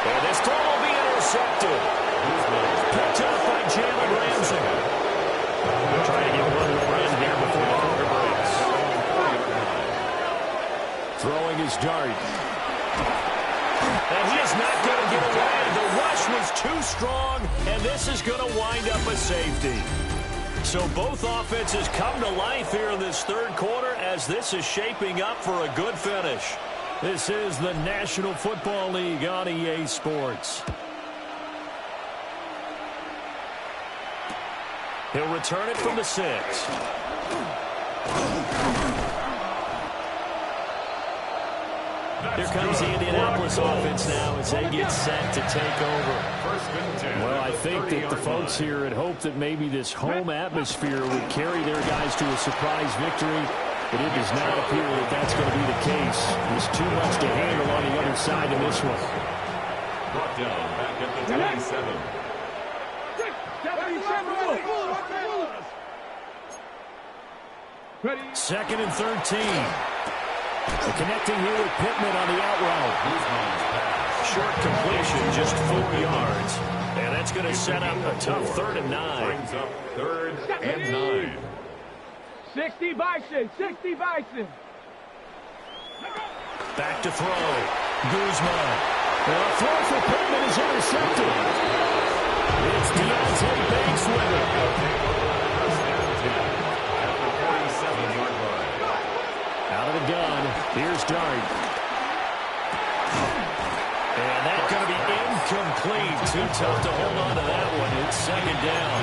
And this throw will be intercepted. Picked up by Jalen Ramsey. They'll try to get one more in here before the quarter breaks. Throwing his dart. And he is not going to get away. The rush was too strong, and this is going to wind up a safety. So both offenses come to life here in this third quarter as this is shaping up for a good finish. This is the National Football League on EA Sports. He'll return it from the 6. Here comes the Indianapolis offense now as they get set to take over. Well, I think that the folks here had hoped that maybe this home atmosphere would carry their guys to a surprise victory, but it does not appear that that's going to be the case. There's too much to handle on the other side of this one. Brought down back at the 27. Ready? 2nd and 13. They're connecting here with Pittman on the out route. Short completion, just 4 yards. And that's going to set up a tough 3rd and 9. Brings up 3rd and 9. 60 Bison. 60 Bison. Back to throw. Guzman. The throw for Pittman is intercepted. It's Deontay Banks with it. Out of the gun. Here's Dart. And that's going to be incomplete. Too tough to hold on to that one. It's 2nd down.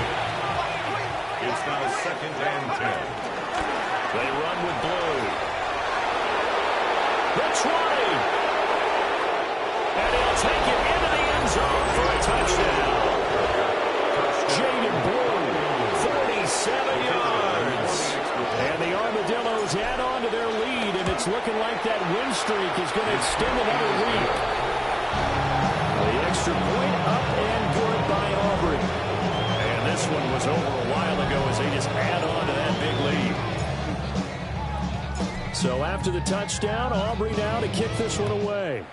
It's now 2nd and 10. They run with blue. The 20. And he'll take it into the end zone for a touchdown. Jaden Blue, 37 yards. And the Armadillos add on to their lead, and it's looking like that win streak is going to extend another week. The extra point up and good by Aubrey. And this one was over a while ago as they just add on to that big lead. So after the touchdown, Aubrey now to kick this one away.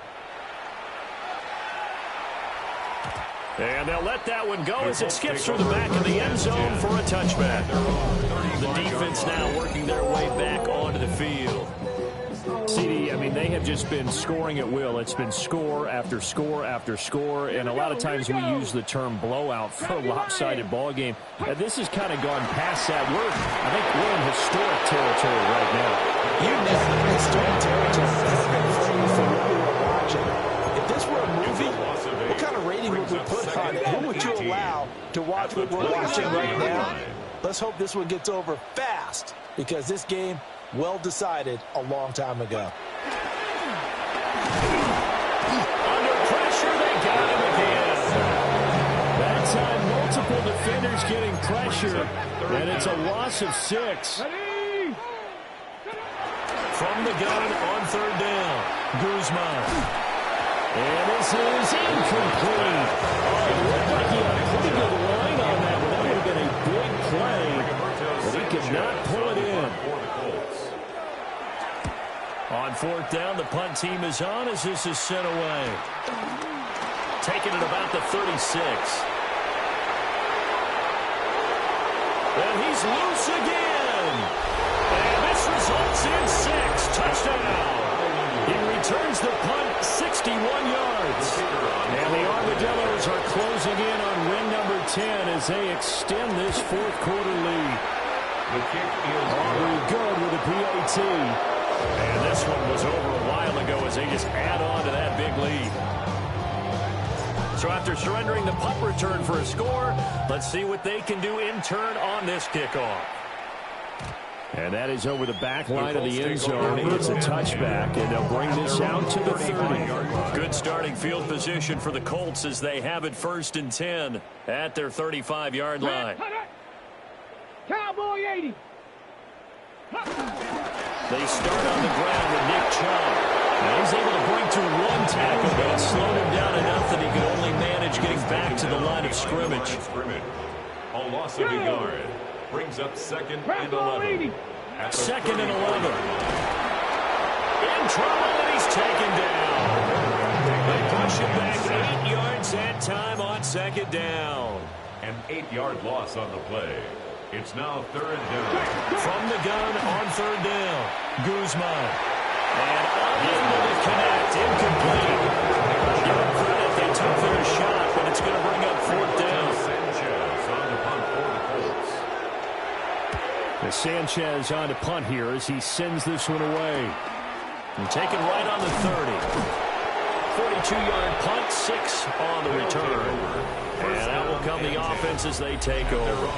And they'll let that one go as it skips through the back of the end zone for a touchback. The defense now working their way back onto the field. CD, I mean, they have just been scoring at will. It's been score after score after score, and a lot of times we use the term blowout for a lopsided ball game. This has kind of gone past that. I think we're in historic territory right now. You nailed it. Historic territory. Perfect phrase for what we were watching. If this were a movie, what kind of rating would we put on it? Who would you allow to watch what we're watching right now? Let's hope this one gets over fast, because this game well decided a long time ago. Under pressure, they got him again. That time, multiple defenders getting pressure, and it's a loss of 6. Ready? From the gun on 3rd down, Guzman. And this is incomplete. Oh, it looked like he had a pretty good line on that one. That would have been a big play, but he could not pull it in. On 4th down, the punt team is on as this is sent away. Taking it about the 36. And he's loose again. And this results in 6. Touchdown. He returns the punt 61 yards. And the Armadillos are closing in on win number 10 as they extend this 4th quarter lead. The kick is Aubrey good with a PAT. And this one was over a while ago as they just add on to that big lead. So after surrendering the punt return for a score, let's see what they can do in turn on this kickoff. And that is over the back line of the end zone. It's a touchback, and they'll bring this out to the 30. Good starting field position for the Colts as they have it 1st and 10 at their 35-yard line. Cowboy 80. They start on the ground with Nick Chubb. Now he's able to break through one tackle, but it slowed him down enough that he could only manage getting back to the line of scrimmage. A loss of a yard. Brings up 2nd and 11. 2nd and 11. In trouble, and he's taken down. They push him back 8 yards that time on 2nd down. An 8-yard loss on the play. It's now 3rd down. From the gun on 3rd down. Guzman. And unable to connect. Incomplete. Give them credit. They took their shot, but it's going to bring up 4th down. Sanchez on the punt for the Colts. Sanchez on to punt here as he sends this one away. And taken right on the 30. 42-yard punt, 6 on the return. And out will come the offense as they take over.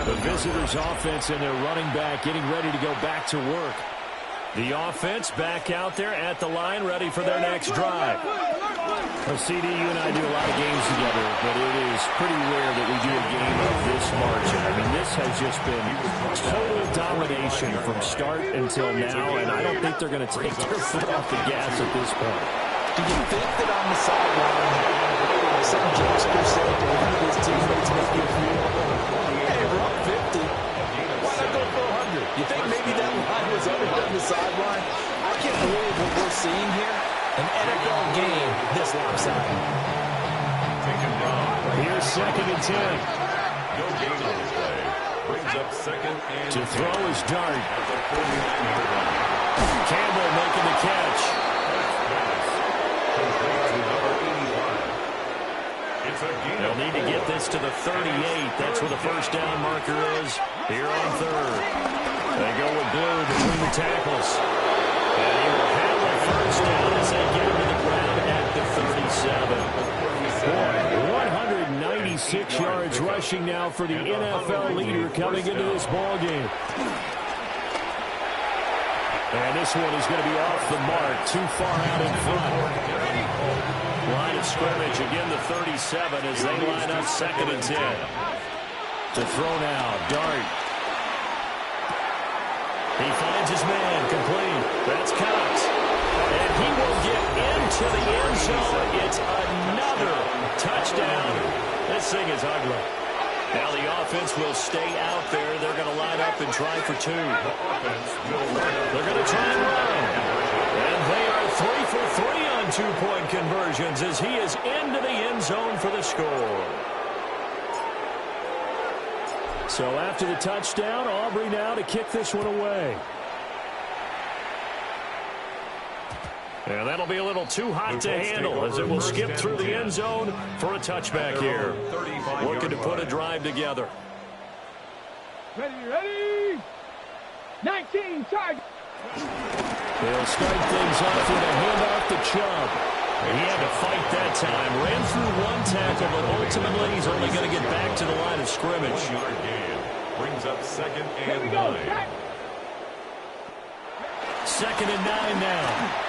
The visitors' offense and their running back getting ready to go back to work. The offense back out there at the line, ready for their next drive. Well, CD, you and I do a lot of games together, but it is pretty rare that we do a game of this margin. I mean, this has just been total domination from start until now, and I don't think they're going to take their foot off the gas at this point. Do you think that on the sideline, some jokes per se, to one of his teammates make you feel, hey, we're up 50. Why not go for 100? You think maybe that line was uttered on the sideline? I can't believe what we're seeing here. An NFL game this lopsided. Here's 2nd and 10. No gain on the play. Brings up 2nd and To throw is Dart. Campbell making the catch. They'll need to get this to the 38. That's where the 1st down marker is here on 3rd. They go with Blue between the tackles. And he will have a 1st down as they get him to the ground at the 37. Boy, 196 yards rushing now for the NFL leader coming into this ball game. And this one is going to be off the mark, too far out in front. Line of scrimmage, again the 37 as they line up 2nd and 10. To throw now, Dart. He finds his man, complete. That's Cox. And he will get into the end zone. It's another touchdown. This thing is ugly. Now the offense will stay out there. They're going to line up and try for 2. They're going to try and run. And they are 3 for 3 on 2-point conversions as he is into the end zone for the score. So after the touchdown, Aubrey now to kick this one away. And that'll be a little too hot to handle as it will skip through the end zone for a touchback here. Looking to put a drive together. Ready. 19, charge. They'll start things off with a handoff to Chubb. He had to fight that time. Ran through one tackle, but ultimately he's only going to get back to the line of scrimmage. Brings up 2nd and 9. 2nd and 9 now.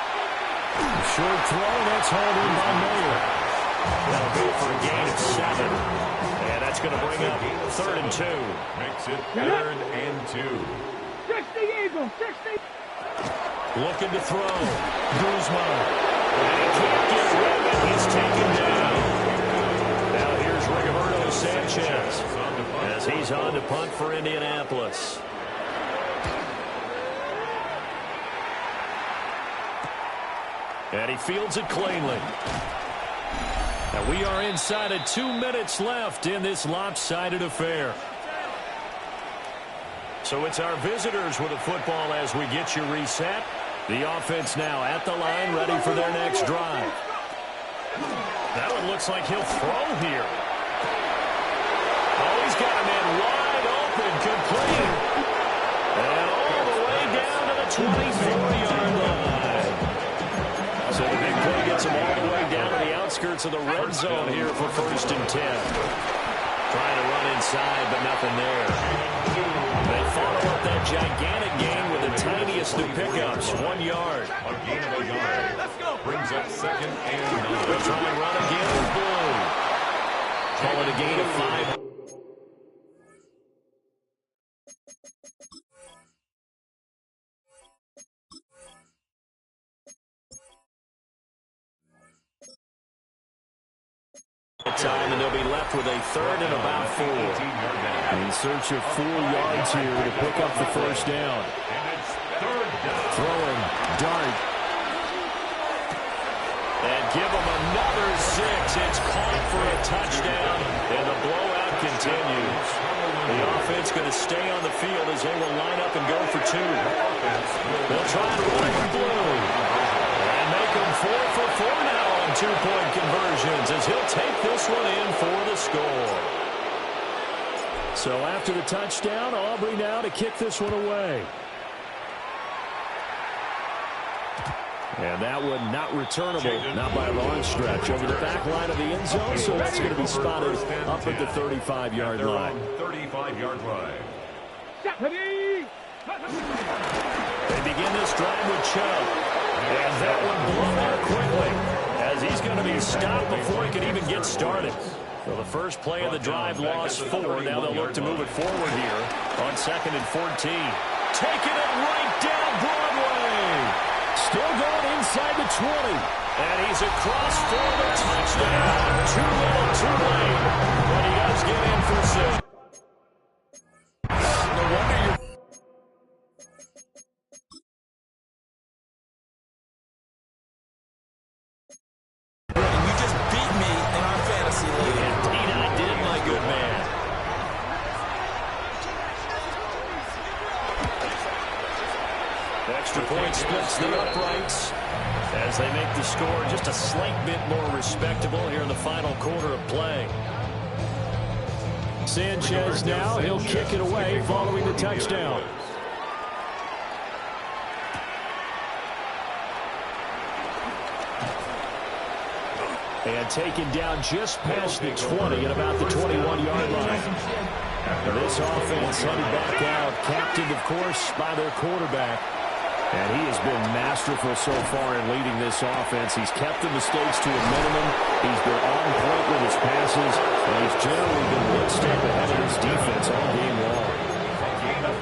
Short throw, that's hauled in by Mayer. That'll go for a gain of 7. And that's going to bring up 3rd and 2. Makes it 3rd and 2. 60 Eagles, 60. Looking to throw. Guzman. And he can't get rid of it. He's taken down. Now here's Rigoberto Sanchez as he's on to punt for Indianapolis. And he fields it cleanly. And we are inside of 2 minutes left in this lopsided affair. So it's our visitors with the football as we get you reset. The offense now at the line, ready for their next drive. That one looks like he'll throw here. Oh, he's got a man wide open, complete. And all the way down to the 24-yard line. So the big play gets him all the way down to the outskirts of the red zone here for 1st and 10. Trying to run inside, but nothing there. They follow up that gigantic gain with the tiniest of pickups, 1 yard. A gain of a yard. Let's go. Brings up 2nd and 9. They'll try and run again with Blue. Call it a gain of 5. Time, and they'll be left with a 3rd and about 4. In search of 4 yards here to pick up the first down. And it's 3rd down. Throwing, dart. And give them another 6. It's caught for a touchdown, and the blowout continues. The offense going to stay on the field as they will line up and go for 2. They'll try and run it with Blue. And make them 4 for 4 now on 2-point conversions as he'll take this one in for the score. So after the touchdown, Aubrey now to kick this one away. And that one not returnable, not by a long stretch, over the back line of the end zone, so that's going to be spotted up at the 35-yard line. 35-yard line. They begin this drive with Chubb, and that one blown out quickly, as he's going to be stopped before he can even get started. So the first play of the drive lost 4. Now they'll look to move it forward here on 2nd and 14. Taking it right down Broadway. Still going inside the 20. And he's across for the touchdown. Too little, too late. But he does get in for 6. No wonder you're... You just beat me in our fantasy league. Indeed I did, my good man. Extra point splits the uprights as they make the score just a slight bit more respectable here in the final quarter of play. Sanchez now, he'll kick it away following the touchdown. And taken down just past the 20 at about the 21-yard line. And this offense headed back out, captained, of course, by their quarterback. And he has been masterful so far in leading this offense. He's kept the mistakes to a minimum. He's been on point with his passes. And he's generally been one step ahead of his defense all game long.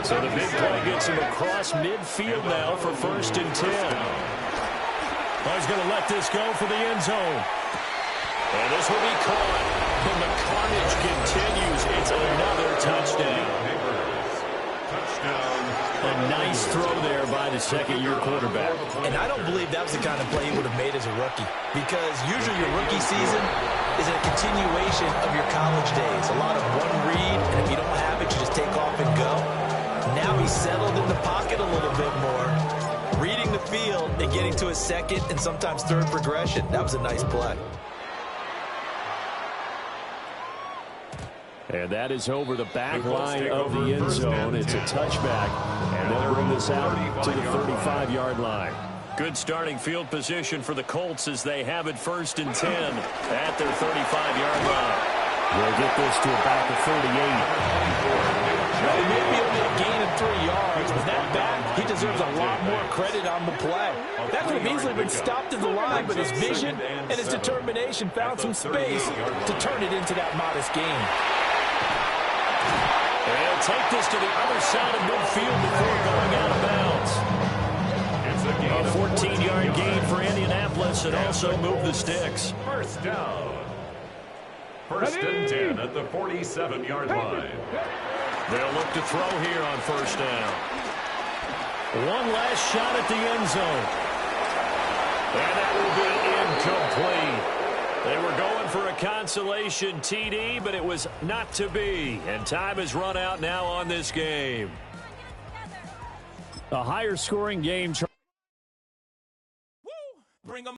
So the big play gets him across midfield now for 1st and 10. He's going to let this go for the end zone. And this will be caught. And the carnage continues. It's another touchdown. A nice throw there by the 2nd-year quarterback. And I don't believe that was the kind of play he would have made as a rookie. Because usually your rookie season is a continuation of your college days. A lot of one read, and if you don't have it, you just take off and go. Now he's settled in the pocket a little bit more, reading the field and getting to his 2nd and sometimes 3rd progression. That was a nice play. And that is over the back line of the end zone. It's a touchback, and they'll bring this out to the 35-yard line. Good starting field position for the Colts as they have it 1st and 10 at their 35-yard line. They'll get this to about the 38. Well, maybe only a gain of 3 yards, but that back, he deserves a lot more credit on the play. That could have easily been stopped at the line, but his vision and his determination found some space to turn it into that modest gain. They'll take this to the other side of midfield before going out of bounds. A 14-yard gain for Indianapolis and also move the sticks. First down. 1st and 10 at the 47-yard line. They'll look to throw here on 1st down. One last shot at the end zone. And that will be incomplete. They were going for a consolation TD, but it was not to be. And time has run out now on this game. A higher scoring game.